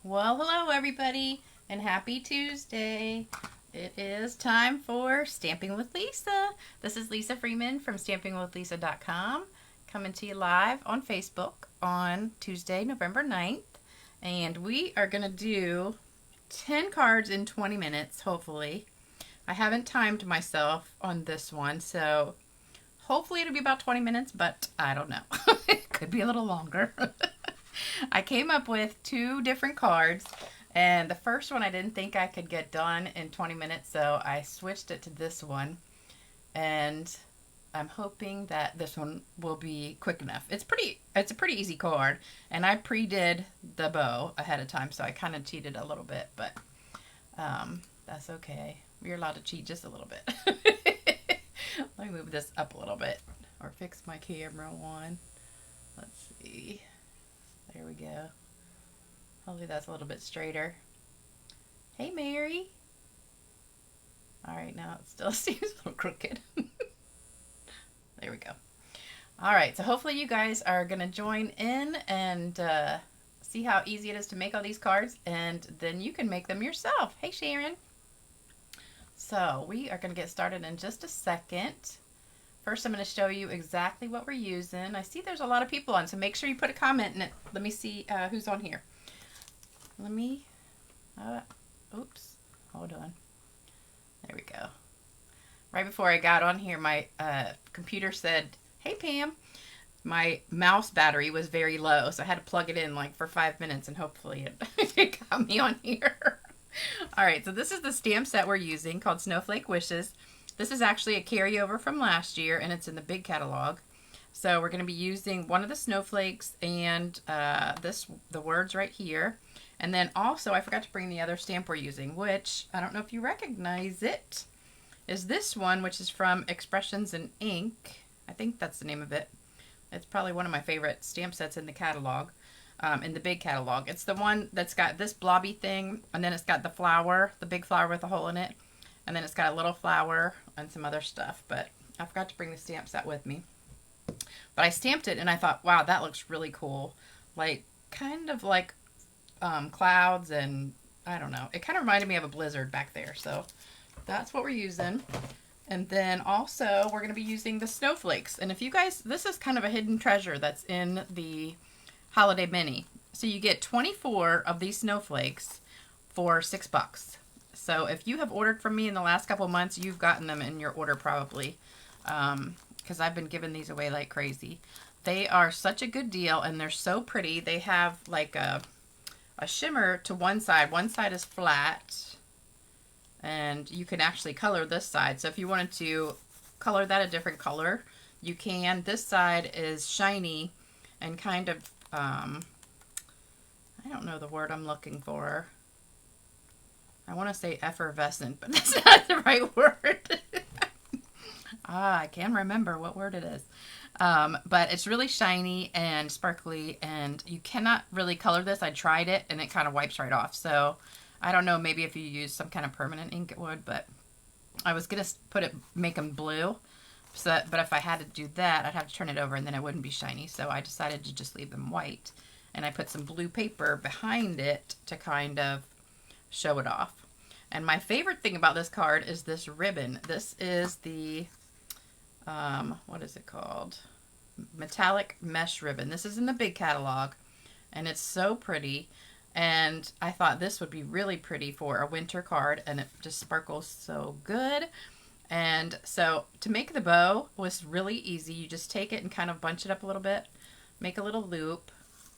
Well, hello everybody, and happy Tuesday. It is time for Stamping with Lisa. This is Lisa Freeman from stampingwithlisa.com, coming to you live on Facebook on Tuesday, November 9th. And we are going to do 10 cards in 20 minutes, hopefully. I haven't timed myself on this one, so hopefully it'll be about 20 minutes, but I don't know. It could be a little longer. I came up with 2 different cards, and the first one I didn't think I could get done in 20 minutes, so I switched it to this one, and I'm hoping that this one will be quick enough. It's a pretty easy card, and I pre-did the bow ahead of time, so I kind of cheated a little bit, but that's okay. You're allowed to cheat just a little bit. Let me move this up a little bit, or fix my camera one. Let's see. There we go. Hopefully that's a little bit straighter. Hey, Mary. All right, now it still seems a little crooked. There we go. All right, so hopefully you guys are going to join in and see how easy it is to make all these cards, and then you can make them yourself. Hey, Sharon. So we are going to get started in just a second. First, I'm going to show you exactly what we're using. I see there's a lot of people on, so make sure you put a comment in it. Let me see who's on here. Let me, oops, hold on. There we go. Right before I got on here, my computer said, hey, Pam. My mouse battery was very low, so I had to plug it in like for 5 minutes, and hopefully it got me on here. All right, so this is the stamp set we're using called Snowflake Wishes. This is actually a carryover from last year, and it's in the big catalog. So we're going to be using one of the snowflakes and the words right here. And then also, I forgot to bring the other stamp we're using, which, I don't know if you recognize it, is this one, which is from Expressions in Ink. I think that's the name of it. It's probably one of my favorite stamp sets in the catalog, in the big catalog. It's the one that's got this blobby thing, and then it's got the flower, the big flower with a hole in it. And then it's got a little flower and some other stuff, but I forgot to bring the stamp set with me. But I stamped it and I thought, wow, that looks really cool. Like, kind of like clouds, and I don't know. It kind of reminded me of a blizzard back there. So that's what we're using. And then also we're going to be using the snowflakes. And if you guys, this is kind of a hidden treasure that's in the Holiday Mini. So you get 24 of these snowflakes for $6. So if you have ordered from me in the last couple of months, you've gotten them in your order probably, because I've been giving these away like crazy. They are such a good deal, and they're so pretty. They have like a shimmer to one side. One side is flat, and you can actually color this side. So if you wanted to color that a different color, you can. This side is shiny and kind of, I don't know the word I'm looking for. I want to say effervescent, but that's not the right word. I can't remember what word it is. But it's really shiny and sparkly, and you cannot really color this. I tried it, and it kind of wipes right off. So I don't know, maybe if you use some kind of permanent ink it would, but I was going to make them blue. So, but if I had to do that, I'd have to turn it over, and then it wouldn't be shiny. So I decided to just leave them white. And I put some blue paper behind it to kind of show it off. And my favorite thing about this card is this ribbon. This is the, what is it called? Metallic mesh ribbon. This is in the big catalog, and it's so pretty. And I thought this would be really pretty for a winter card, and it just sparkles so good. And so to make the bow was really easy. You just take it and kind of bunch it up a little bit, make a little loop,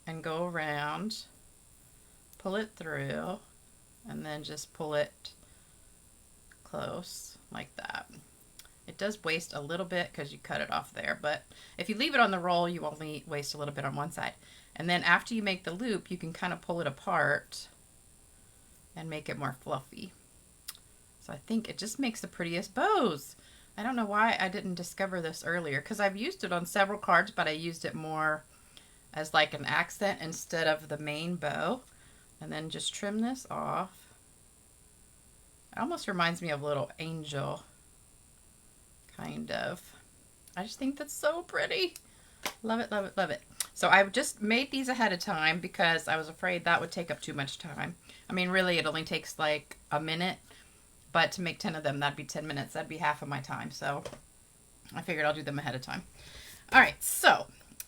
and go around, pull it through, and then just pull it close like that. It does waste a little bit because you cut it off there, but if you leave it on the roll, you only waste a little bit on one side. And then after you make the loop, you can kind of pull it apart and make it more fluffy. So I think it just makes the prettiest bows. I don't know why I didn't discover this earlier, because I've used it on several cards, but I used it more as like an accent instead of the main bow. And then just trim this off. It almost reminds me of a little angel, kind of. I just think that's so pretty. Love it, love it, love it. So I just made these ahead of time because I was afraid that would take up too much time. I mean, really, it only takes like a minute, but to make 10 of them, that'd be 10 minutes. That'd be half of my time. So I figured I'll do them ahead of time. All right, so,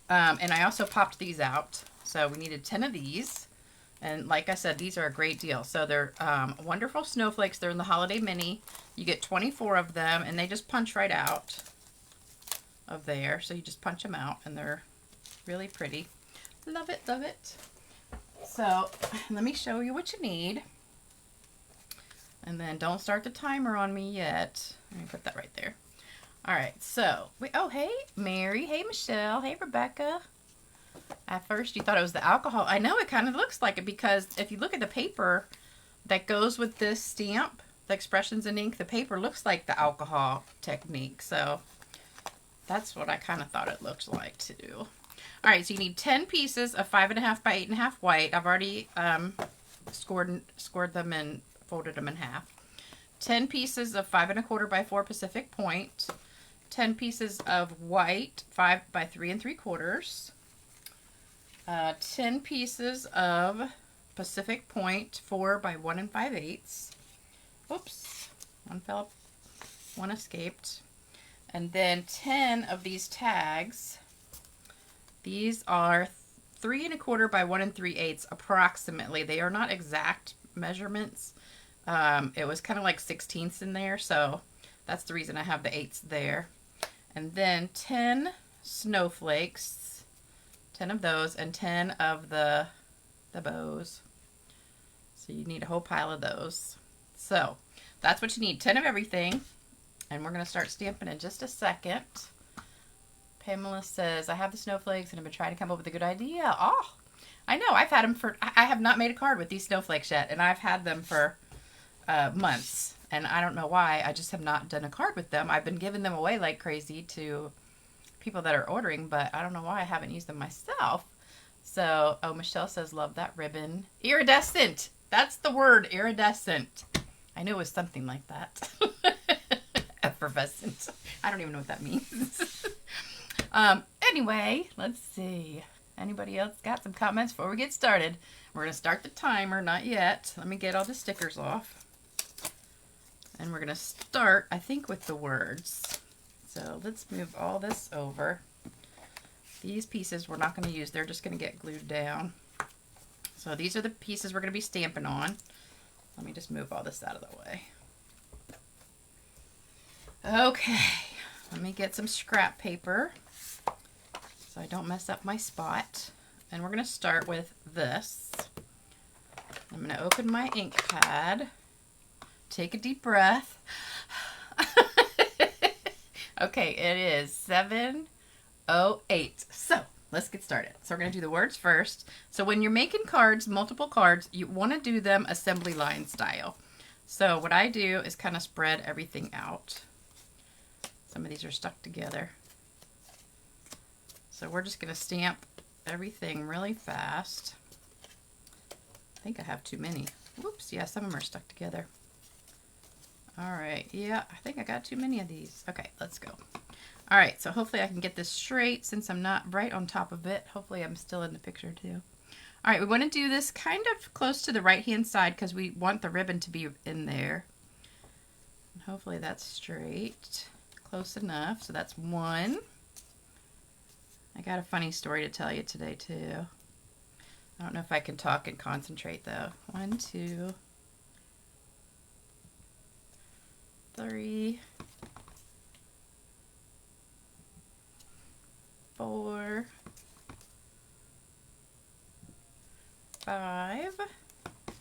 and I also popped these out. So we needed 10 of these. And like I said, these are a great deal. So they're wonderful snowflakes. They're in the Holiday Mini. You get 24 of them, and they just punch right out of there. So you just punch them out, and they're really pretty. Love it, love it. So let me show you what you need. And then don't start the timer on me yet. Let me put that right there. All right, so, oh, hey, Mary. Hey, Michelle. Hey, Rebecca. At first, you thought it was the alcohol. I know it kind of looks like it because if you look at the paper that goes with this stamp, the expressions in ink, the paper looks like the alcohol technique. So that's what I kind of thought it looked like too. All right, so you need 10 pieces of 5.5 by 8.5 white. I've already scored them and folded them in half. 10 pieces of 5 1/4 by 4 Pacific Point. 10 pieces of white 5 by 3 3/4. 10 pieces of Pacific Point 4 by 1 5/8. Oops, one fell, one escaped. And then 10 of these tags. These are 3 1/4 by 1 3/8 approximately. They are not exact measurements. It was kind of like 16ths in there, so that's the reason I have the 8s there. And then 10 snowflakes, 10 of those, and 10 of the bows. So you need a whole pile of those. So that's what you need, 10 of everything. And we're going to start stamping in just a second. Pamela says, I have the snowflakes and I've been trying to come up with a good idea. Oh, I know. I've had them for, I have not made a card with these snowflakes yet, and I've had them for months. And I don't know why. I just have not done a card with them. I've been giving them away like crazy to people that are ordering, but I don't know why I haven't used them myself. So, oh, Michelle says, love that ribbon. Iridescent. That's the word, iridescent. I knew it was something like that. Effervescent. I don't even know what that means. Anyway, let's see. Anybody else got some comments before we get started? We're going to start the timer. Not yet. Let me get all the stickers off. And we're going to start, I think, with the words. So let's move all this over. These pieces we're not going to use. They're just going to get glued down. So these are the pieces we're going to be stamping on. Let me just move all this out of the way. Okay. Let me get some scrap paper so I don't mess up my spot. And we're going to start with this. I'm going to open my ink pad. Take a deep breath. Okay, it is 7:08. So let's get started. So we're going to do the words first. So when you're making cards, multiple cards, you want to do them assembly line style. So what I do is kind of spread everything out. Some of these are stuck together. So we're just going to stamp everything really fast. I think I have too many. Whoops, yeah, some of them are stuck together. All right, yeah, I think I got too many of these. Okay, let's go. All right, so hopefully I can get this straight since I'm not right on top of it. Hopefully I'm still in the picture too. All right, we want to do this kind of close to the right-hand side because we want the ribbon to be in there. And hopefully that's straight. Close enough. So that's one. I got a funny story to tell you today too. I don't know if I can talk and concentrate though. 1, 2, 3, 4, 5.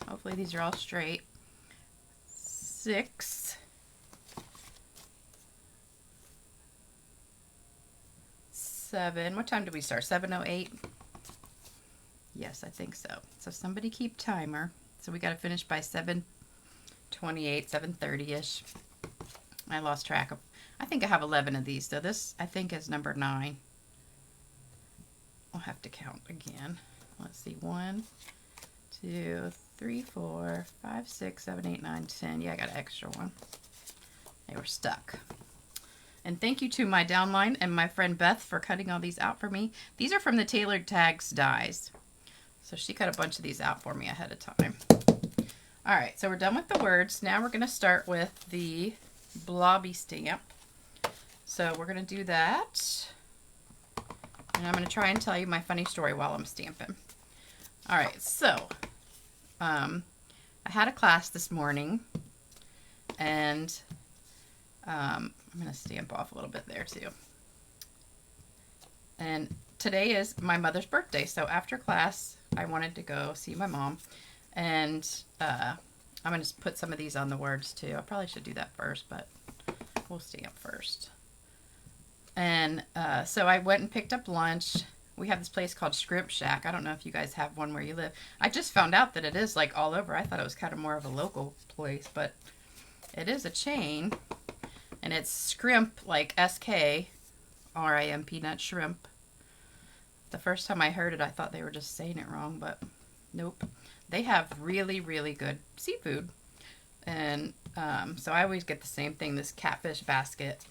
Hopefully these are all straight. 6. 7. What time did we start? 7:08? Yes, I think so. So somebody keep timer. So we got to finish by 7:28, 7:30-ish. I lost track of. I think I have 11 of these. So this, I think, is number 9. I'll have to count again. Let's see. 1, 2, 3, 4, 5, 6, 7, 8, 9, 10. Yeah, I got an extra one. They were stuck. And thank you to my downline and my friend Beth for cutting all these out for me. These are from the Tailored Tags dies. So she cut a bunch of these out for me ahead of time. All right, so we're done with the words. Now we're going to start with the blobby stamp. So we're going to do that. And I'm going to try and tell you my funny story while I'm stamping. All right, so I had a class this morning, and I'm going to stamp off a little bit there too. And today is my mother's birthday, so after class, I wanted to go see my mom. And I'm going to put some of these on the words too. I probably should do that first, but we'll stamp first. And so I went and picked up lunch. We have this place called Shrimp Shack. I don't know if you guys have one where you live. I just found out that it is like all over. I thought it was kind of more of a local place, but it is a chain. And it's Scrimp, like S-K-R-I-M-P, not shrimp. The first time I heard it, I thought they were just saying it wrong, but nope. They have really, really good seafood. And so I always get the same thing, this catfish basket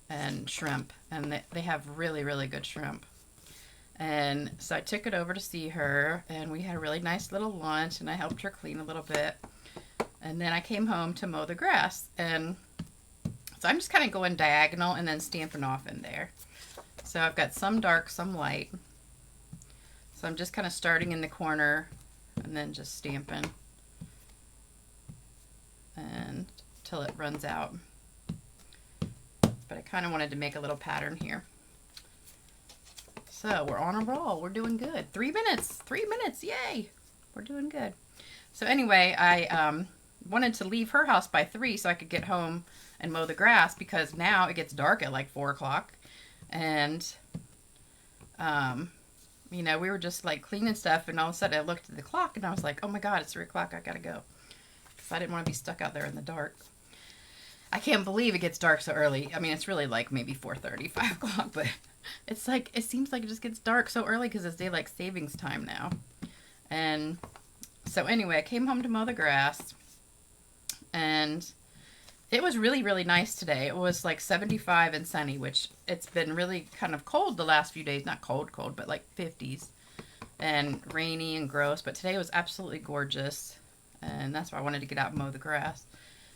and shrimp. And they have really, really good shrimp. And so I took it over to see her, and we had a really nice little lunch, and I helped her clean a little bit. And then I came home to mow the grass. And so I'm just kind of going diagonal and then stamping off in there. So I've got some dark, some light. So I'm just kind of starting in the corner and then just stamping and till it runs out. But I kind of wanted to make a little pattern here. So we're on a roll. We're doing good. 3 minutes. 3 minutes. Yay. We're doing good. So anyway, I wanted to leave her house by 3 so I could get home and mow the grass, because now it gets dark at like 4 o'clock. And, you know, we were just like cleaning stuff, and all of a sudden I looked at the clock and I was like, oh my God, it's 3 o'clock. I gotta go. Because I didn't want to be stuck out there in the dark. I can't believe it gets dark so early. I mean, it's really like maybe 4:30, 5 o'clock, but it's like, it seems like it just gets dark so early because it's daylight savings time now. And so anyway, I came home to mow the grass, and it was really, really nice today. It was like 75 and sunny, which it's been really kind of cold the last few days. Not cold, but like 50s and rainy and gross. But today was absolutely gorgeous. And that's why I wanted to get out and mow the grass,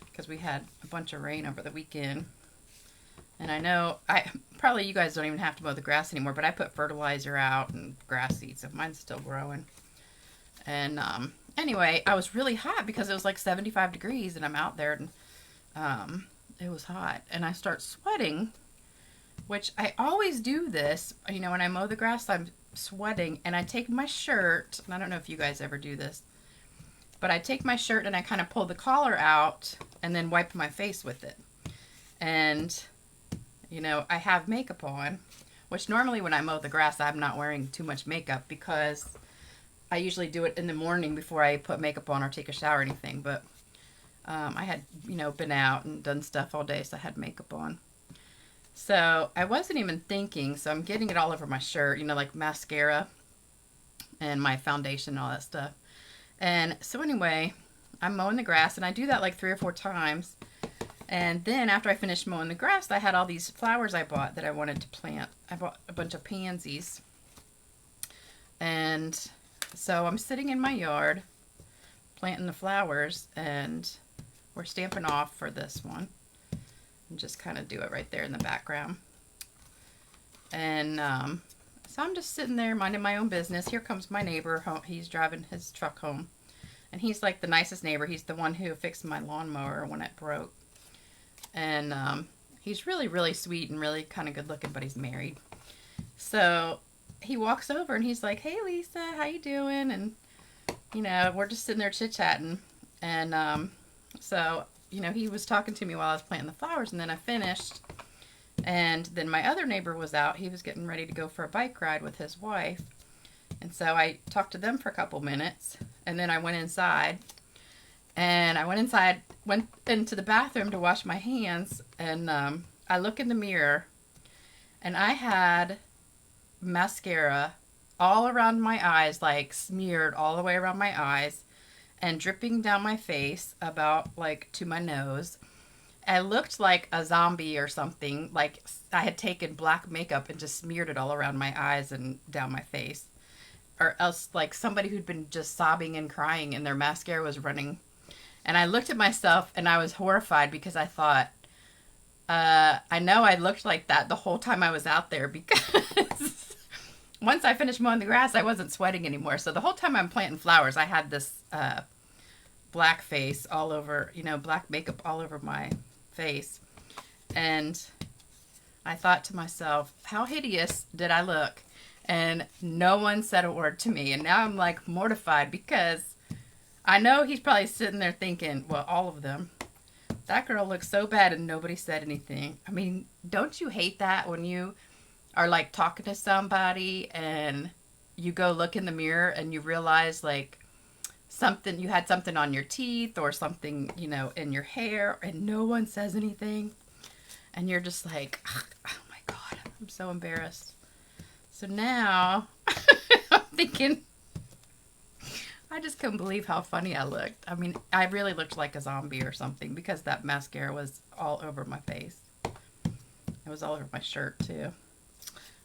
because we had a bunch of rain over the weekend. And I know, probably you guys don't even have to mow the grass anymore, but I put fertilizer out and grass seed, so mine's still growing. And anyway, I was really hot because it was like 75 degrees, and I'm out there, and it was hot. And I start sweating, which I always do this. You know, when I mow the grass, I'm sweating, and I take my shirt, and I don't know if you guys ever do this, but I take my shirt and I kind of pull the collar out and then wipe my face with it. And you know, I have makeup on, which normally when I mow the grass, I'm not wearing too much makeup because I usually do it in the morning before I put makeup on or take a shower or anything. But I had, you know, been out and done stuff all day, so I had makeup on. So I wasn't even thinking, so I'm getting it all over my shirt, you know, like mascara and my foundation and all that stuff. And so anyway, I'm mowing the grass, and I do that like 3 or 4 times. And then after I finished mowing the grass, I had all these flowers I bought that I wanted to plant. I bought a bunch of pansies. And so I'm sitting in my yard planting the flowers, and we're stamping off for this one. And just kind of do it right there in the background. And so I'm just sitting there minding my own business. Here comes my neighbor. He's driving his truck home. And he's like the nicest neighbor. He's the one who fixed my lawnmower when it broke. And he's really, really sweet and really kind of good looking, but he's married. So he walks over and he's like, hey, Lisa, how you doing? And, you know, we're just sitting there chit-chatting. And so, you know, he was talking to me while I was planting the flowers, and then I finished. And then my other neighbor was out. He was getting ready to go for a bike ride with his wife. And so I talked to them for a couple minutes, and then I went inside. And I went into the bathroom to wash my hands, and I look in the mirror, and I had mascara all around my eyes, like smeared all the way around my eyes, and dripping down my face about like to my nose. I looked like a zombie or something. Like I had taken black makeup and just smeared it all around my eyes and down my face. Or else like somebody who'd been just sobbing and crying and their mascara was running. And I looked at myself and I was horrified because I thought, I know I looked like that the whole time I was out there because once I finished mowing the grass, I wasn't sweating anymore. So the whole time I'm planting flowers, I had this black face all over, black makeup all over my face. And I thought to myself, how hideous did I look? And no one said a word to me. And now I'm like mortified because I know he's probably sitting there thinking, well, all of them, that girl looks so bad and nobody said anything. I mean, don't you hate that when you are like talking to somebody and you go look in the mirror and you realize like something, you had something on your teeth or something, in your hair and no one says anything. And you're just like, oh my God, I'm so embarrassed. So now I'm thinking, I just couldn't believe how funny I looked. I mean, I really looked like a zombie or something because that mascara was all over my face. It was all over my shirt too.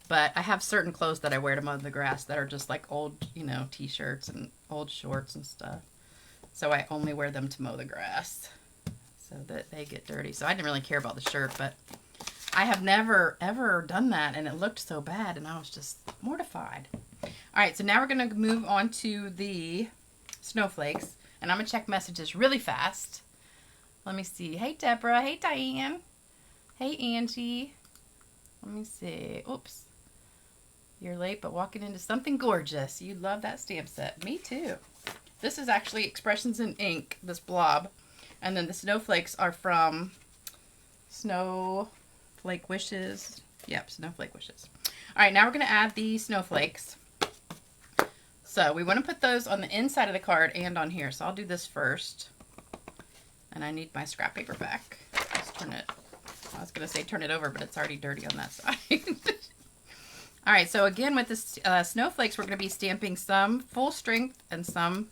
But I have certain clothes that I wear to mow the grass that are just like old, t-shirts and old shorts and stuff. So I only wear them to mow the grass so that they get dirty. So I didn't really care about the shirt, but I have never, ever done that, and it looked so bad, and I was just mortified. All right, so now we're going to move on to the snowflakes, and I'm going to check messages really fast. Let me see. Hey, Deborah. Hey, Diane. Hey, Angie. Let me see. Oops. You're late, but walking into something gorgeous. You love that stamp set. Me too. This is actually Expressions in Ink, this blob. And then the snowflakes are from Snowflake Wishes. Yep, Snowflake Wishes. All right, now we're going to add the snowflakes. So we want to put those on the inside of the card and on here. So I'll do this first. And I need my scrap paper back. Let's turn it. I was going to say turn it over, but it's already dirty on that side. All right, so again with the snowflakes, we're going to be stamping some full strength and some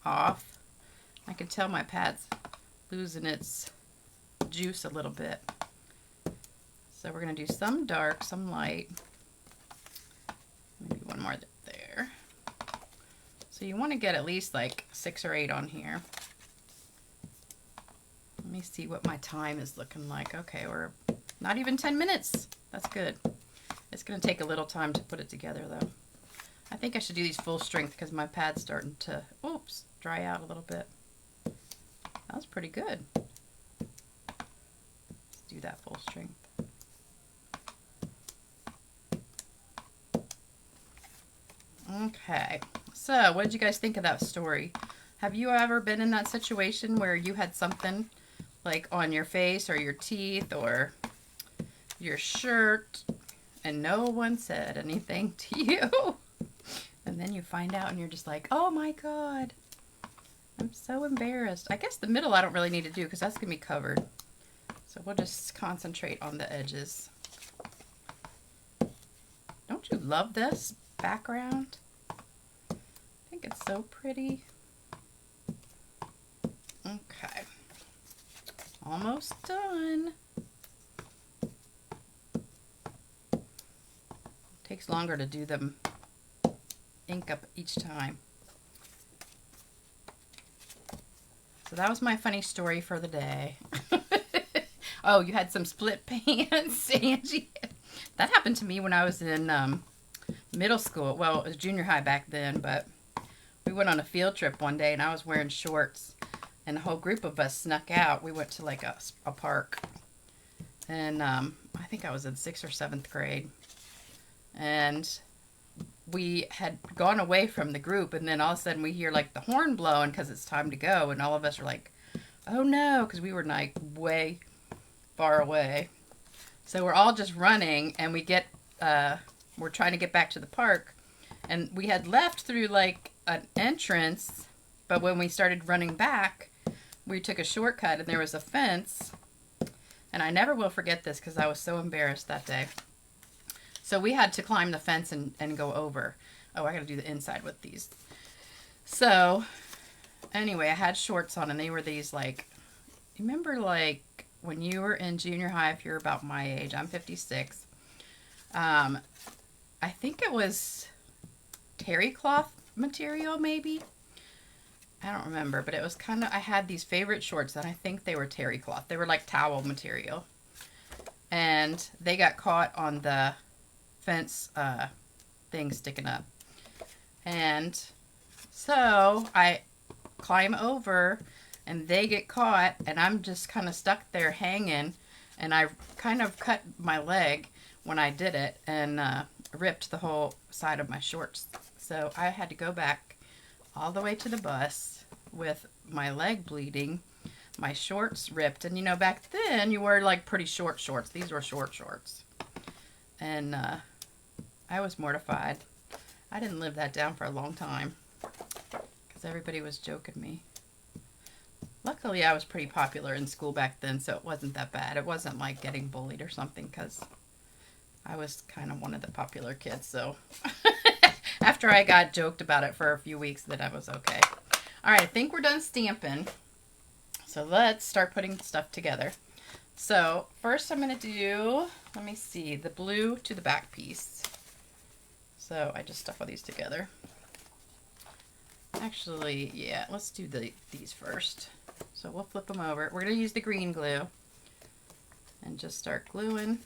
off. I can tell my pad's losing its juice a little bit. So we're going to do some dark, some light. Maybe one more there. So you want to get at least like 6 or 8 on here. Let me see what my time is looking like. Okay, we're not even 10 minutes. That's good. It's going to take a little time to put it together though. I think I should do these full strength because my pad's starting to, oops, dry out a little bit. That was pretty good. Let's do that full strength. Okay, so what did you guys think of that story? Have you ever been in that situation where you had something like on your face or your teeth or your shirt and no one said anything to you? And then you find out and you're just like, oh my God, I'm so embarrassed. I guess the middle I don't really need to do because that's going to be covered. So we'll just concentrate on the edges. Don't you love this background? I think it's so pretty. Okay. Almost done. Takes longer to do them ink up each time. So that was my funny story for the day. Oh, you had some split pants, Angie. That happened to me when I was in middle school. Well, it was junior high back then, but we went on a field trip one day and I was wearing shorts and a whole group of us snuck out. We went to like a park and I think I was in 6th or 7th grade. And we had gone away from the group and then all of a sudden we hear like the horn blowing because it's time to go and all of us are like, oh no, because we were like way far away. So we're all just running and we get, we're trying to get back to the park and we had left through like an entrance, but when we started running back, we took a shortcut and there was a fence and I never will forget this because I was so embarrassed that day. So we had to climb the fence and go over. Oh, I got to do the inside with these. So anyway, I had shorts on and they were these like, remember like when you were in junior high, if you're about my age, I'm 56. I think it was terry cloth material, maybe. I don't remember, but it was kind of, I had these favorite shorts and I think they were terry cloth. They were like towel material. And they got caught on the fence thing sticking up. And so I climb over and they get caught and I'm just kind of stuck there hanging, and I kind of cut my leg when I did it and ripped the whole side of my shorts. So I had to go back all the way to the bus with my leg bleeding, my shorts ripped, and you know, back then you wore like pretty short shorts. These were short shorts. And I was mortified. I didn't live that down for a long time because everybody was joking me. Luckily, I was pretty popular in school back then, so it wasn't that bad. It wasn't like getting bullied or something because I was kind of one of the popular kids. So after I got joked about it for a few weeks, then I was okay. All right, I think we're done stamping. So let's start putting stuff together. So first I'm going to do, let me see, the blue to the back piece. So I just stuck all these together. Actually, yeah, let's do these first. So we'll flip them over. We're going to use the green glue and just start gluing.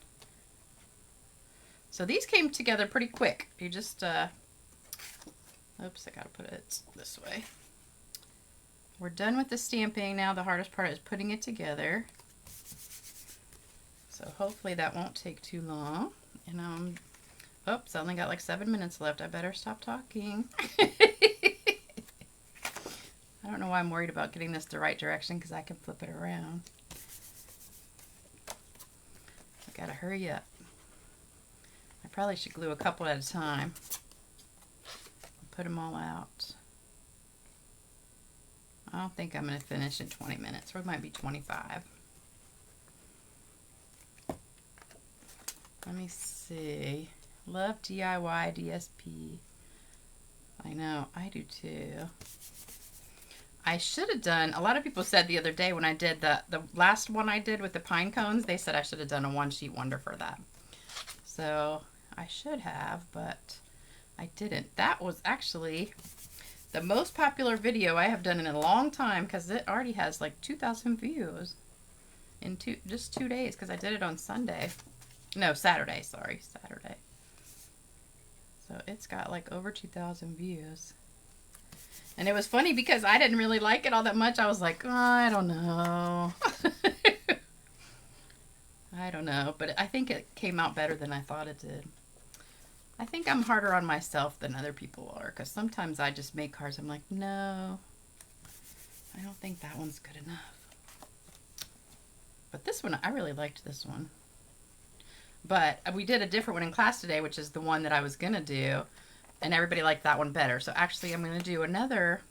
So these came together pretty quick. You just, oops, I got to put it this way. We're done with the stamping. Now the hardest part is putting it together. So hopefully that won't take too long. And oops, I only got like 7 minutes left. I better stop talking. I don't know why I'm worried about getting this the right direction because I can flip it around. I gotta hurry up. I probably should glue a couple at a time. Put them all out. I don't think I'm going to finish in 20 minutes, or it might be 25. Let me see. Love DIY DSP. I know, I do too. I should have done, a lot of people said the other day when I did the last one I did with the pine cones, they said I should have done a one-sheet wonder for that. So I should have, but I didn't. That was actually the most popular video I have done in a long time because it already has like 2,000 views in just 2 days because I did it on Sunday. No, Saturday, sorry, Saturday. So it's got like over 2,000 views. And it was funny because I didn't really like it all that much. I was like, oh, I don't know. I don't know, but I think it came out better than I thought it did. I think I'm harder on myself than other people are because sometimes I just make cards. I'm like, no, I don't think that one's good enough. But this one, I really liked this one. But we did a different one in class today, which is the one that I was going to do. And everybody liked that one better. So actually, I'm going to do another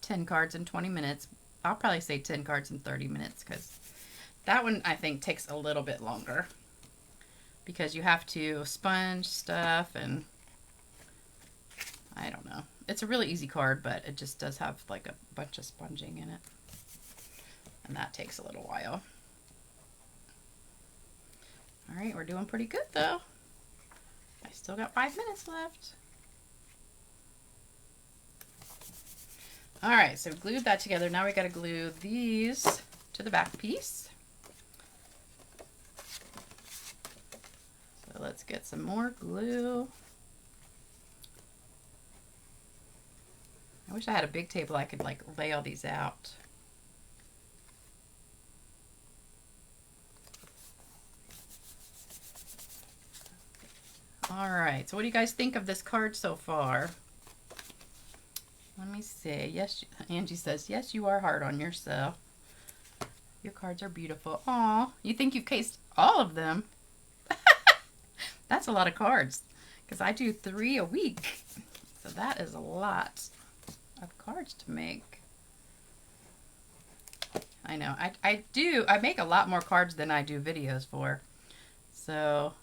10 cards in 20 minutes. I'll probably say 10 cards in 30 minutes because that one, I think, takes a little bit longer. Because you have to sponge stuff and I don't know. It's a really easy card, but it just does have like a bunch of sponging in it. And that takes a little while. All right, we're doing pretty good though. I still got 5 minutes left. All right, so glued that together. Now we got to glue these to the back piece. So let's get some more glue. I wish I had a big table I could like lay all these out. All right, so what do you guys think of this card so far? Let me see. Yes, Angie says, yes, you are hard on yourself. Your cards are beautiful. Aw, you think you've cased all of them? That's a lot of cards because I do 3 a week. So that is a lot of cards to make. I know. I make a lot more cards than I do videos for. So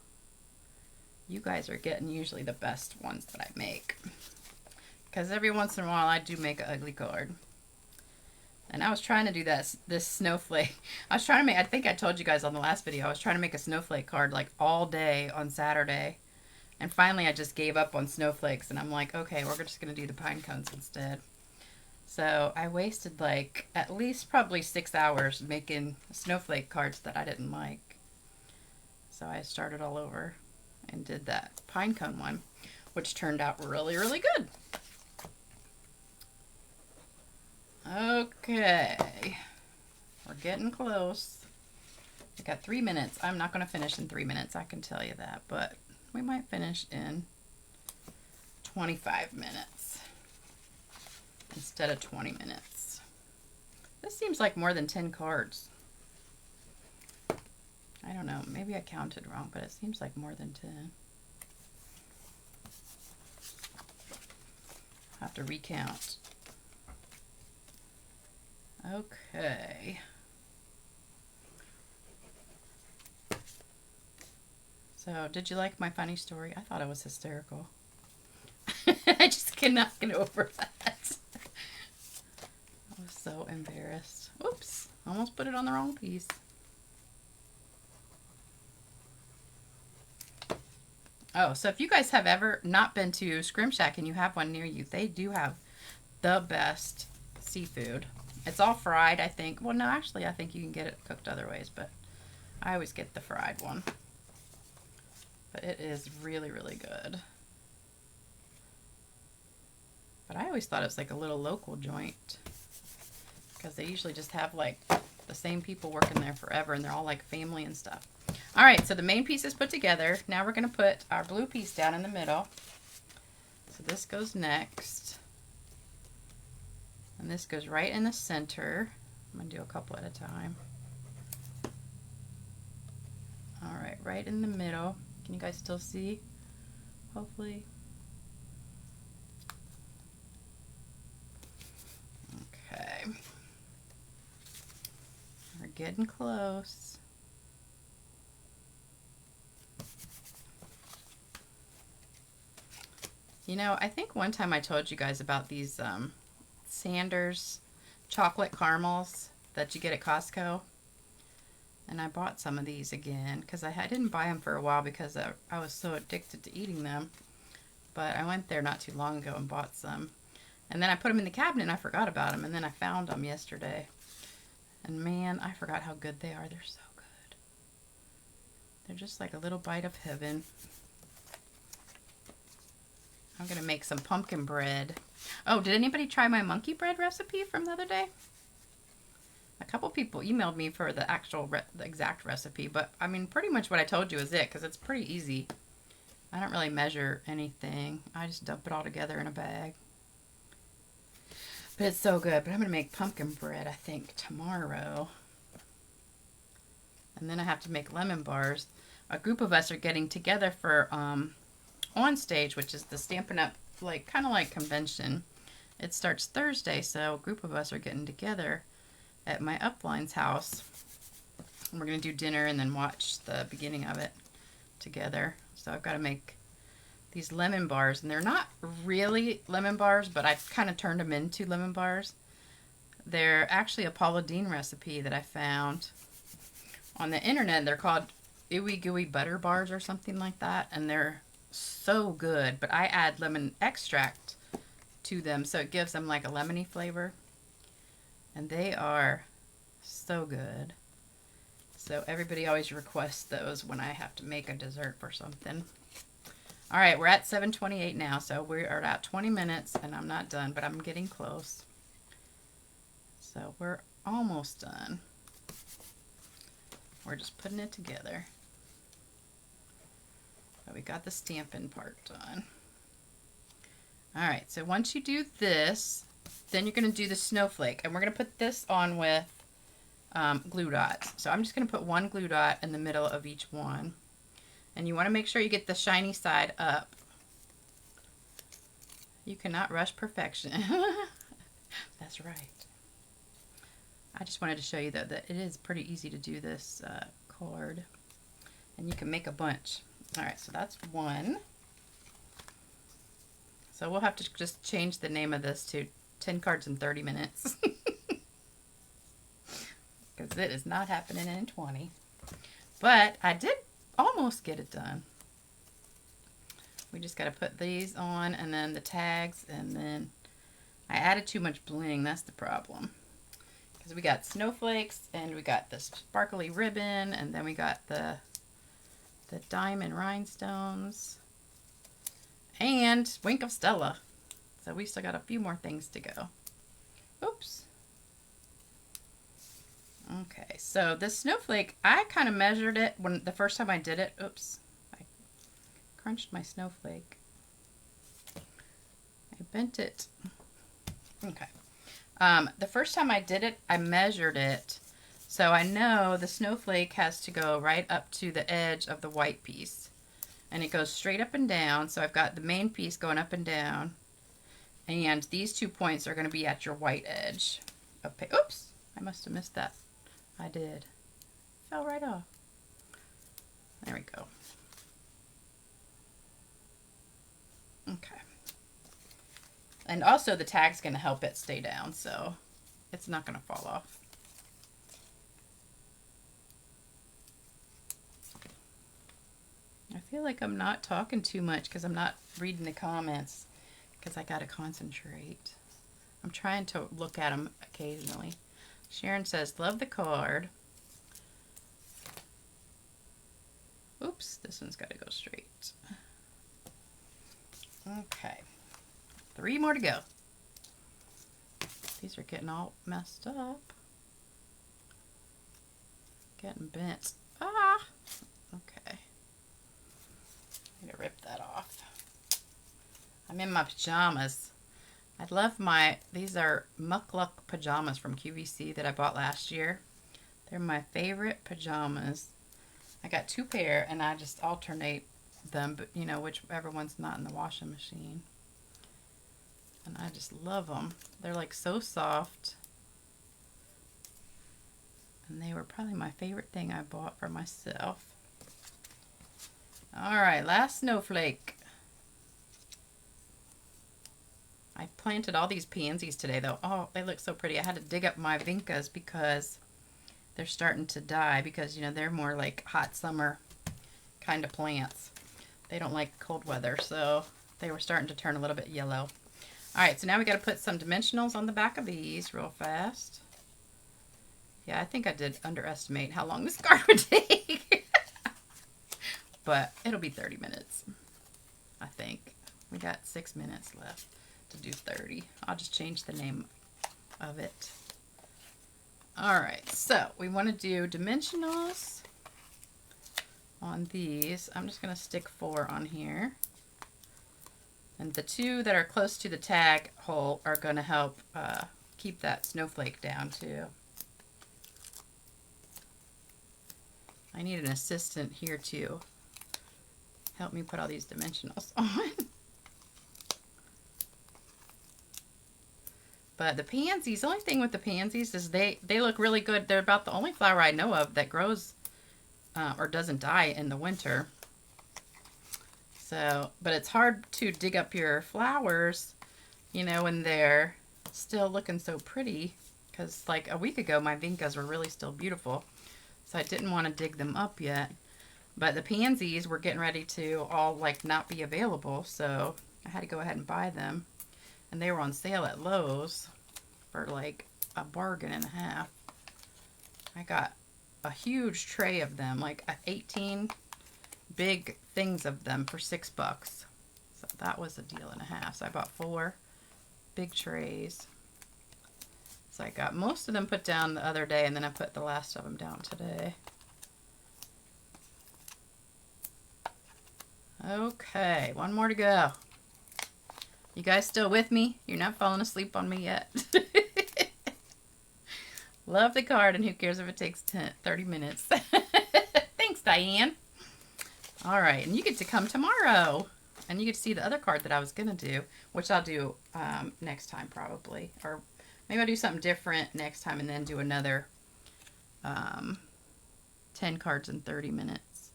you guys are getting usually the best ones that I make. Because every once in a while I do make an ugly card. And I was trying to do this snowflake. I was trying to make, I think I told you guys on the last video, I was trying to make a snowflake card like all day on Saturday. And finally I just gave up on snowflakes and I'm like, okay, we're just going to do the pine cones instead. So I wasted like at least probably 6 hours making snowflake cards that I didn't like. So I started all over and did that pine cone one, which turned out really, really good. Okay, we're getting close. I got 3 minutes. I'm not going to finish in 3 minutes, I can tell you that, but we might finish in 25 minutes instead of 20 minutes. This seems like more than 10 cards. I don't know, maybe I counted wrong, but it seems like more than 10. I'll have to recount. Okay. So, did you like my funny story? I thought it was hysterical. I just cannot get over that. I was so embarrassed. Oops, almost put it on the wrong piece. Oh, so if you guys have ever not been to Scrim Shack and you have one near you, they do have the best seafood. It's all fried, I think. Well, no, actually, I think you can get it cooked other ways, but I always get the fried one. But it is really, really good. But I always thought it was like a little local joint because they usually just have like the same people working there forever and they're all like family and stuff. All right, so the main piece is put together. Now we're going to put our blue piece down in the middle. So this goes next. And this goes right in the center. I'm going to do a couple at a time. All right, right in the middle. Can you guys still see? Hopefully. Okay. We're getting close. You know, I think one time I told you guys about these Sanders chocolate caramels that you get at Costco. And I bought some of these again because I didn't buy them for a while because I was so addicted to eating them. But I went there not too long ago and bought some. And then I put them in the cabinet and I forgot about them. And then I found them yesterday. And man, I forgot how good they are. They're so good. They're just like a little bite of heaven. I'm going to make some pumpkin bread. Oh, did anybody try my monkey bread recipe from the other day? A couple people emailed me for the the exact recipe, but I mean, pretty much what I told you is it, because it's pretty easy. I don't really measure anything. I just dump it all together in a bag. But it's so good. But I'm going to make pumpkin bread, I think, tomorrow. And then I have to make lemon bars. A group of us are getting together for On Stage, which is the Stampin' Up, like kind of like convention. It starts Thursday, so a group of us are getting together at my upline's house. And we're going to do dinner and then watch the beginning of it together. So I've got to make these lemon bars, and they're not really lemon bars, but I've kind of turned them into lemon bars. They're actually a Paula Deen recipe that I found on the internet. They're called Ooey Gooey Butter Bars or something like that, and they're so good, but I add lemon extract to them, so it gives them like a lemony flavor, and they are so good. So everybody always requests those when I have to make a dessert for something. All right, we're at 7:28 now, so we are at 20 minutes, and I'm not done, but I'm getting close. So we're almost done. We're just putting it together. But we got the stamping part done. All right, so once you do this, then you're going to do the snowflake, and we're going to put this on with glue dots. So I'm just going to put one glue dot in the middle of each one. And you want to make sure you get the shiny side up. You cannot rush perfection. That's right. I just wanted to show you though that it is pretty easy to do this card. And you can make a bunch. Alright, so that's one. So we'll have to just change the name of this to 10 cards in 30 minutes. because it is not happening in 20. But I did almost get it done. We just got to put these on and then the tags, and then I added too much bling. That's the problem. Because we got snowflakes and we got the sparkly ribbon, and then we got the diamond rhinestones and Wink of Stella. So we still got a few more things to go. Oops. Okay, so this snowflake, I kind of measured it when the first time I did it. Oops, I crunched my snowflake. I bent it. Okay. The first time I did it, I measured it. So I know the snowflake has to go right up to the edge of the white piece. And it goes straight up and down. So I've got the main piece going up and down. And these 2 points are going to be at your white edge. Okay. Oops, I must have missed that. I did. Fell right off. There we go. Okay. And also the tag's going to help it stay down, so it's not going to fall off. I feel like I'm not talking too much because I'm not reading the comments because I got to concentrate. I'm trying to look at them occasionally. Sharon says, love the card. Oops, this one's got to go straight. Okay. 3 more to go. These are getting all messed up. Getting bent. Ah! Okay. I need to rip that off. I'm in my pajamas. I love these are Muck Luck pajamas from QVC that I bought last year. They're my favorite pajamas. I got 2 pair and I just alternate them, but you know, whichever one's not in the washing machine. And I just love them. They're like so soft. And they were probably my favorite thing I bought for myself. All right, last snowflake. I planted all these pansies today, though. Oh, they look so pretty. I had to dig up my vincas because they're starting to die because, you know, they're more like hot summer kind of plants. They don't like cold weather, so they were starting to turn a little bit yellow. All right, so now we got to put some dimensionals on the back of these real fast. Yeah, I think I did underestimate how long this card would take. But it'll be 30 minutes, I think. We got 6 minutes left to do 30. I'll just change the name of it. All right, so we want to do dimensionals on these. I'm just going to stick 4 on here. And the 2 that are close to the tag hole are going to help keep that snowflake down too. I need an assistant here to help me put all these dimensionals on. But the pansies, the only thing with the pansies is they look really good. They're about the only flower I know of that grows or doesn't die in the winter. So, but it's hard to dig up your flowers, you know, when they're still looking so pretty. Because like a week ago, my vincas were really still beautiful. So I didn't want to dig them up yet. But the pansies were getting ready to all like not be available. So I had to go ahead and buy them. And they were on sale at Lowe's for like a bargain and a half. I got a huge tray of them, like 18 big things of them for $6. So that was a deal and a half. So I bought 4 big trays. So I got most of them put down the other day, and then I put the last of them down today. Okay, 1 more to go. You guys still with me? You're not falling asleep on me yet? Love the card, and who cares if it takes 30 minutes. Thanks, Diane. All right, and you get to come tomorrow, and you get to see the other card that I was going to do, which I'll do next time probably. Or maybe I'll do something different next time and then do another 10 cards in 30 minutes.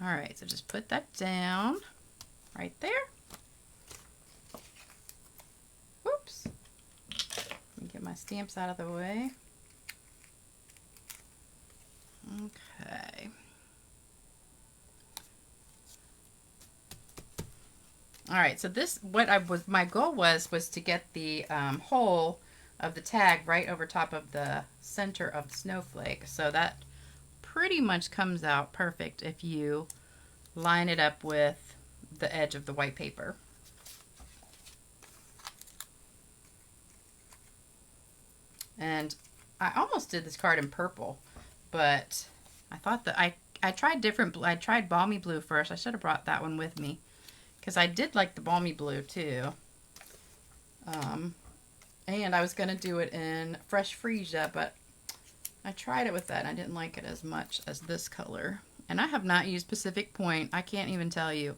All right, so just put that down right there. Whoops. Let me get my stamps out of the way. Okay. All right, so this, my goal was to get the hole of the tag right over top of the center of the snowflake. So that pretty much comes out perfect if you line it up with the edge of the white paper. And I almost did this card in purple, but I thought that I tried balmy blue first. I should have brought that one with me because I did like the balmy blue too. And I was going to do it in fresh freesia, but I tried it with that and I didn't like it as much as this color. And I have not used Pacific Point. I can't even tell you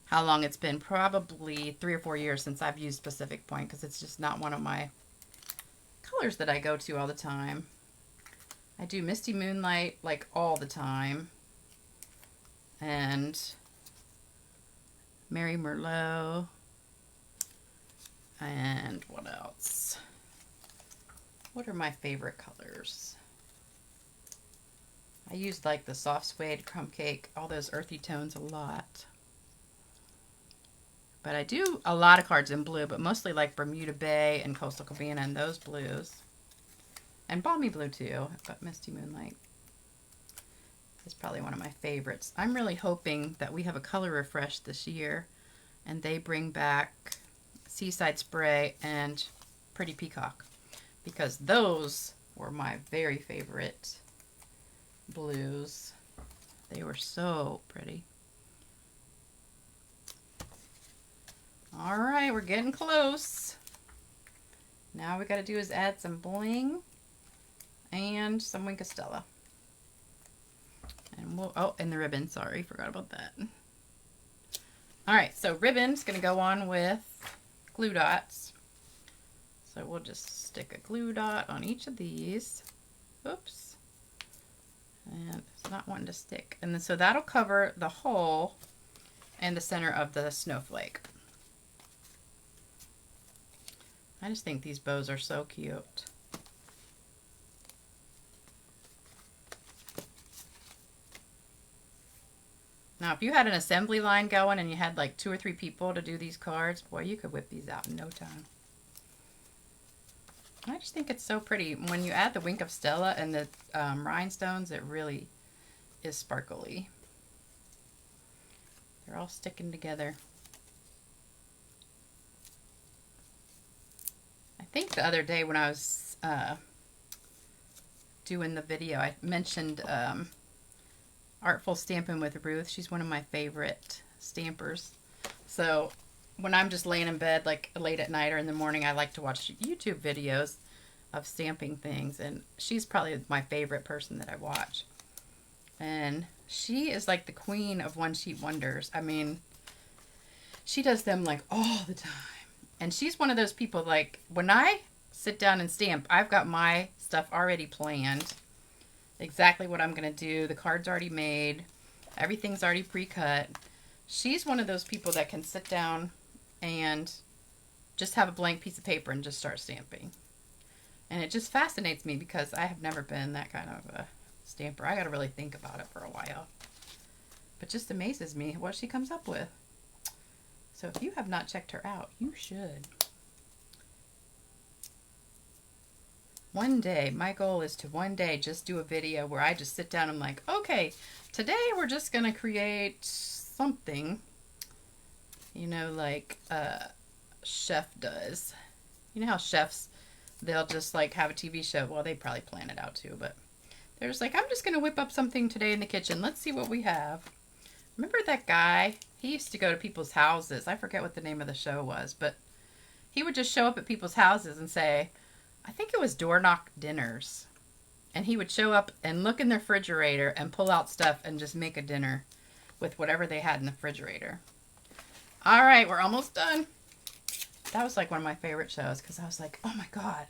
how long it's been. Probably 3 or 4 years since I've used Pacific Point because it's just not one of my colors that I go to all the time. I do Misty Moonlight like all the time. And Mary Merlot. And what else? What are my favorite colors? I use like the soft suede, crumb cake, all those earthy tones a lot. But I do a lot of cards in blue, but mostly like Bermuda Bay and Coastal Cabana and those blues. And balmy blue too, but Misty Moonlight is probably one of my favorites. I'm really hoping that we have a color refresh this year and they bring back Seaside Spray and Pretty Peacock, because those were my very favorite blues. They were so pretty. All right, we're getting close. Now we got to do is add some bling and some Wink of Stella. And we'll, oh, and the ribbon, sorry, forgot about that. All right, so ribbon's gonna go on with glue dots. So we'll just stick a glue dot on each of these. Oops. And it's not wanting to stick. And then so that'll cover the hole and the center of the snowflake. I just think these bows are so cute. Now, if you had an assembly line going and you had like 2 or 3 people to do these cards, boy, you could whip these out in no time. I just think it's so pretty. When you add the Wink of Stella and the rhinestones, it really is sparkly. They're all sticking together. I think the other day when I was doing the video, I mentioned Artful Stampin' with Ruth. She's one of my favorite stampers. So when I'm just laying in bed like late at night or in the morning, I like to watch YouTube videos of stamping things, and she's probably my favorite person that I watch. And she is like the queen of one-sheet wonders. I mean, she does them like all the time. And she's one of those people, like, when I sit down and stamp, I've got my stuff already planned. Exactly what I'm going to do. The card's already made. Everything's already pre-cut. She's one of those people that can sit down and just have a blank piece of paper and just start stamping. And it just fascinates me because I have never been that kind of a stamper. I got to really think about it for a while. But just amazes me what she comes up with. So if you have not checked her out, you should. One day, my goal is to one day just do a video where I just sit down and I'm like, okay, today we're just going to create something, you know, like a chef does. You know how chefs, they'll just like have a TV show. Well, they probably plan it out too, but they're just like, I'm just going to whip up something today in the kitchen. Let's see what we have. Remember that guy? He used to go to people's houses. I forget what the name of the show was, but he would just show up at people's houses and say, I think it was door knock dinners. And he would show up and look in the refrigerator and pull out stuff and just make a dinner with whatever they had in the refrigerator. All right, we're almost done. That was like one of my favorite shows because I was like, oh my God,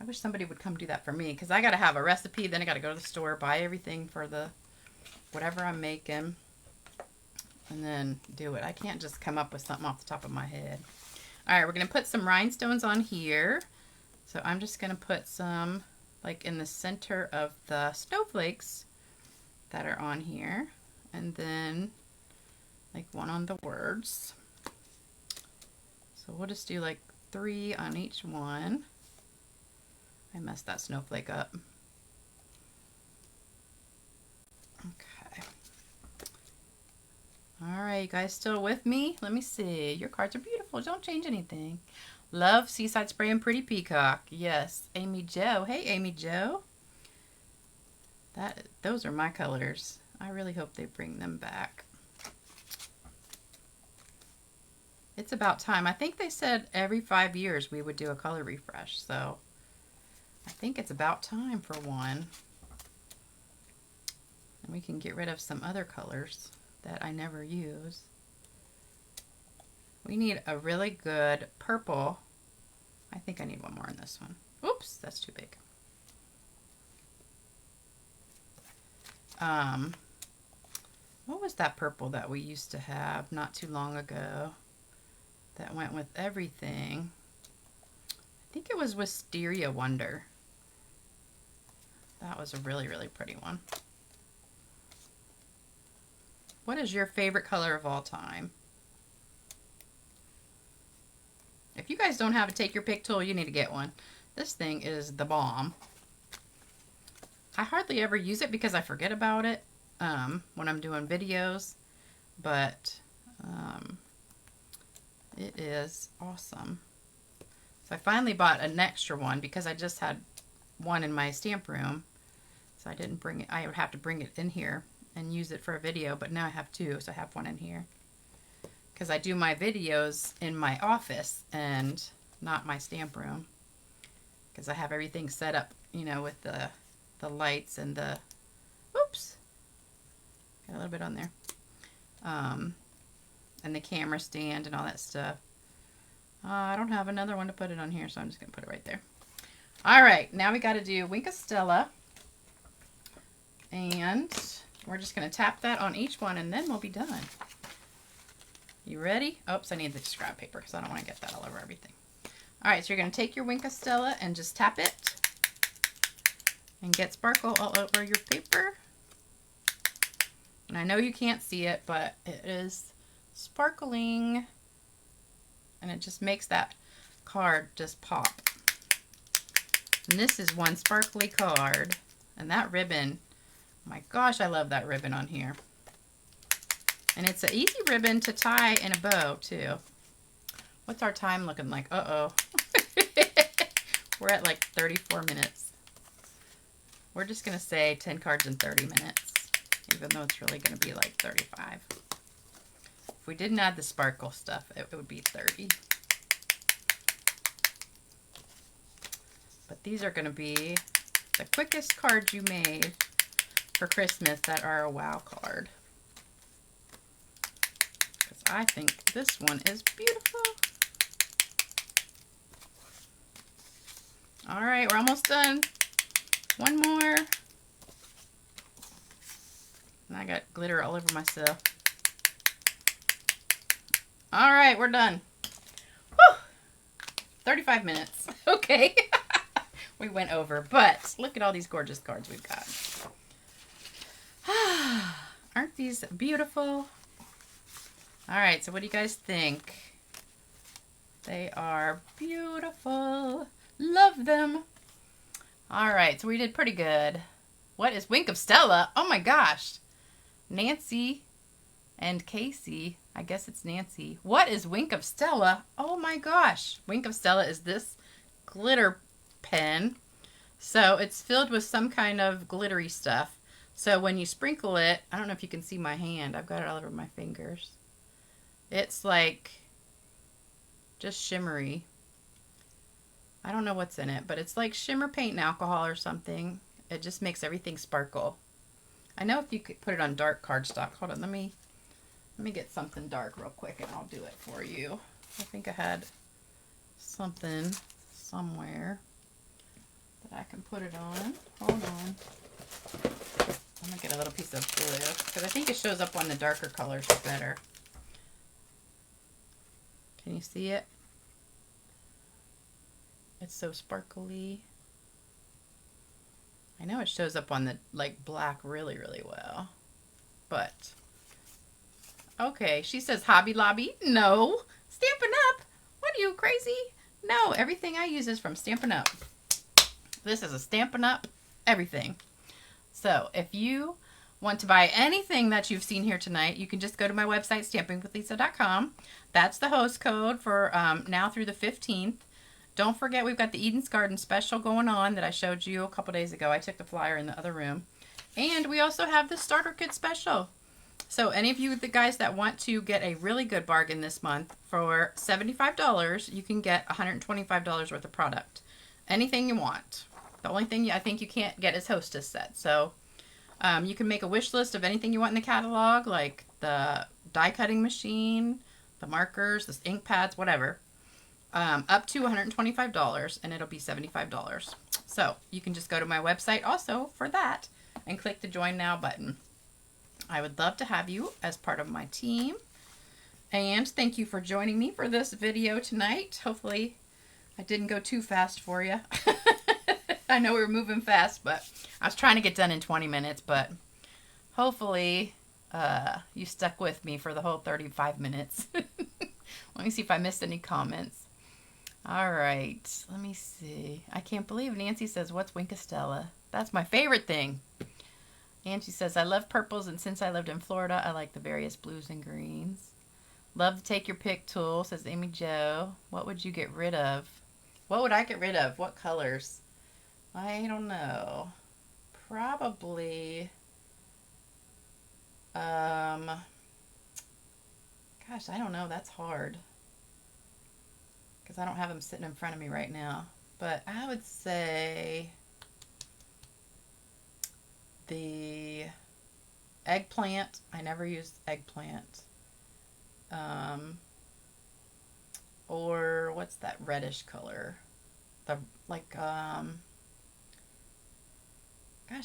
I wish somebody would come do that for me, because I got to have a recipe, then I got to go to the store, buy everything for the whatever I'm making, and then do it. I can't just come up with something off the top of my head. All right, we're going to put some rhinestones on here. So I'm just going to put some like in the center of the snowflakes. that are on here, and then like one on the words. So we'll just do like 3 on each one. I messed that snowflake up. Okay. All right, you guys still with me? Let me see. Your cards are beautiful. Don't change anything. Love Seaside Spray and Pretty Peacock. Yes. Amy Jo. Hey, Amy Jo. Those are my colors. I really hope they bring them back. It's about time. I think they said every 5 years we would do a color refresh, so I think it's about time for one. And we can get rid of some other colors that I never use. We need a really good purple. I think I need one more in this one. Oops, that's too big. What was that purple that we used to have not too long ago that went with everything? I think it was Wisteria Wonder. That was a really, really pretty one. What is your favorite color of all time? If you guys don't have a take your pick tool, you need to get one. This thing is the bomb. I hardly ever use it because I forget about it when I'm doing videos, but it is awesome. So I finally bought an extra one because I just had one in my stamp room, so I didn't bring it. I would have to bring it in here and use it for a video, but now I have two, so I have one in here because I do my videos in my office and not my stamp room because I have everything set up, you know, with the lights and the, oops, got a little bit on there, and the camera stand and all that stuff. I don't have another one to put it on here, so I'm just going to put it right there. All right, now we got to do Wink of Stella, and we're just going to tap that on each one, and then we'll be done. You ready? Oops, I need the scrap paper because I don't want to get that all over everything. All right, so you're going to take your Wink of Stella and just tap it and get sparkle all over your paper. And I know you can't see it, but it is sparkling, and it just makes that card just pop. And this is one sparkly card, and that ribbon, oh my gosh, I love that ribbon on here. And it's an easy ribbon to tie in a bow too. What's our time looking like? Uh-oh. We're at like 34 minutes. We're just going to say 10 cards in 30 minutes, even though it's really going to be like 35. If we didn't add the sparkle stuff, it would be 30. But these are going to be the quickest cards you made for Christmas that are a wow card. Because I think this one is beautiful. All right, we're almost done. One more. And I got glitter all over myself. All right, we're done. Whew. 35 minutes. Okay. We went over, but look at all these gorgeous cards we've got. Aren't these beautiful? All right, so what do you guys think? They are beautiful. Love them. All right, so we did pretty good. What is Wink of Stella? Oh my gosh. Nancy and Casey. I guess it's Nancy. What is Wink of Stella? Oh my gosh. Wink of Stella is this glitter pen. So it's filled with some kind of glittery stuff. So when you sprinkle it, I don't know if you can see my hand. I've got it all over my fingers. It's like just shimmery. I don't know what's in it, but it's like shimmer paint and alcohol or something. It just makes everything sparkle. I know if you could put it on dark cardstock. Hold on, let me get something dark real quick and I'll do it for you. I think I had something somewhere that I can put it on. Hold on. I'm gonna get a little piece of glue because I think it shows up on the darker colors better. Can you see it? It's so sparkly. I know it shows up on the like black really, really well. But, okay, she says Hobby Lobby. No. Stampin' Up. What are you, crazy? No, everything I use is from Stampin' Up. This is a Stampin' Up everything. So if you want to buy anything that you've seen here tonight, you can just go to my website, stampingwithlisa.com. That's the host code for now through the 15th. Don't forget, we've got the Eden's Garden special going on that I showed you a couple days ago. I took the flyer in the other room. And we also have the starter kit special. So any of you the guys that want to get a really good bargain this month, for $75, you can get $125 worth of product. Anything you want. The only thing I think you can't get is Hostess set. So you can make a wish list of anything you want in the catalog, like the die cutting machine, the markers, the ink pads, whatever. Up to $125, and it'll be $75. So you can just go to my website also for that and click the Join Now button. I would love to have you as part of my team. And thank you for joining me for this video tonight. Hopefully I didn't go too fast for you. I know we were moving fast, but I was trying to get done in 20 minutes, but hopefully you stuck with me for the whole 35 minutes. Let me see if I missed any comments. All right, let me see. I can't believe Nancy says, what's Winkastella? That's my favorite thing. Angie says, I love purples, and since I lived in Florida, I like the various blues and greens. Love the take your pick tool, says Amy Jo. What would you get rid of? What would I get rid of? What colors? I don't know. Probably, gosh, I don't know. That's hard, because I don't have them sitting in front of me right now. But I would say the eggplant. I never used eggplant. Or what's that reddish color? The gosh,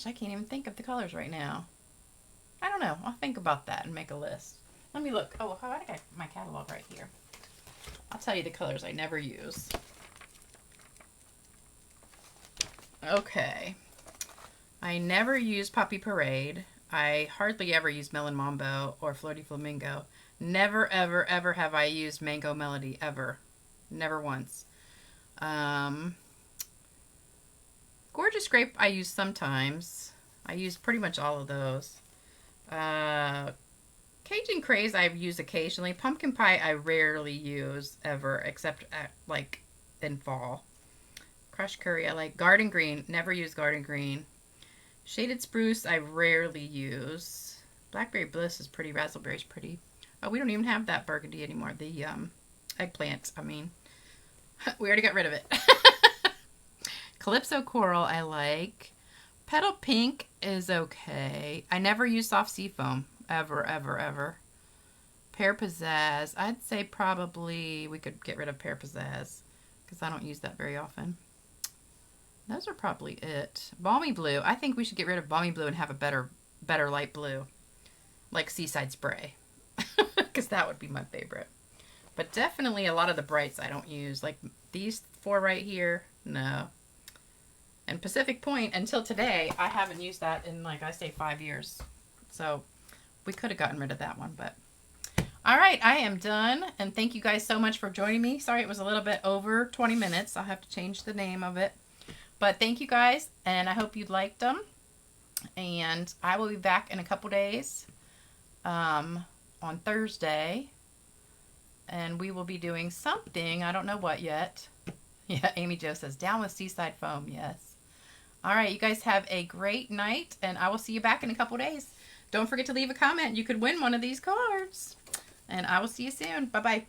I can't even think of the colors right now. I don't know. I'll think about that and make a list. Let me look. Oh, I got my catalog right here. I'll tell you the colors I never use. Okay. I never use Poppy Parade. I hardly ever use Melon Mambo or Floaty Flamingo. Never, ever, ever have I used Mango Melody, ever. Never once. Gorgeous Grape I use sometimes. I use pretty much all of those. Cajun Craze I use occasionally. Pumpkin Pie I rarely use, ever, except like in fall. Crushed Curry I like. Garden Green, never use Garden Green. Shaded Spruce I rarely use. Blackberry Bliss is pretty. Razzleberry's pretty. Oh, we don't even have that burgundy anymore. The eggplant, I mean. We already got rid of it. Calypso Coral I like. Petal Pink is okay. I never use soft sea foam. Ever, ever, ever. Pear Pizzazz. I'd say probably we could get rid of Pear Pizzazz, because I don't use that very often. Those are probably it. Balmy Blue. I think we should get rid of Balmy Blue and have a better light blue. Like Seaside Spray. Because that would be my favorite. But definitely a lot of the brights I don't use. Like these four right here. No. And Pacific Point, until today, I haven't used that in, like I say, 5 years. So we could have gotten rid of that one. But all right, I am done. And thank you guys so much for joining me. Sorry it was a little bit over 20 minutes. I'll have to change the name of it. But thank you guys, and I hope you liked them. And I will be back in a couple days on Thursday. And we will be doing something. I don't know what yet. Yeah, Amy Jo says, down with Seaside Foam. Yes. All right, you guys have a great night, and I will see you back in a couple days. Don't forget to leave a comment. You could win one of these cards. And I will see you soon. Bye-bye.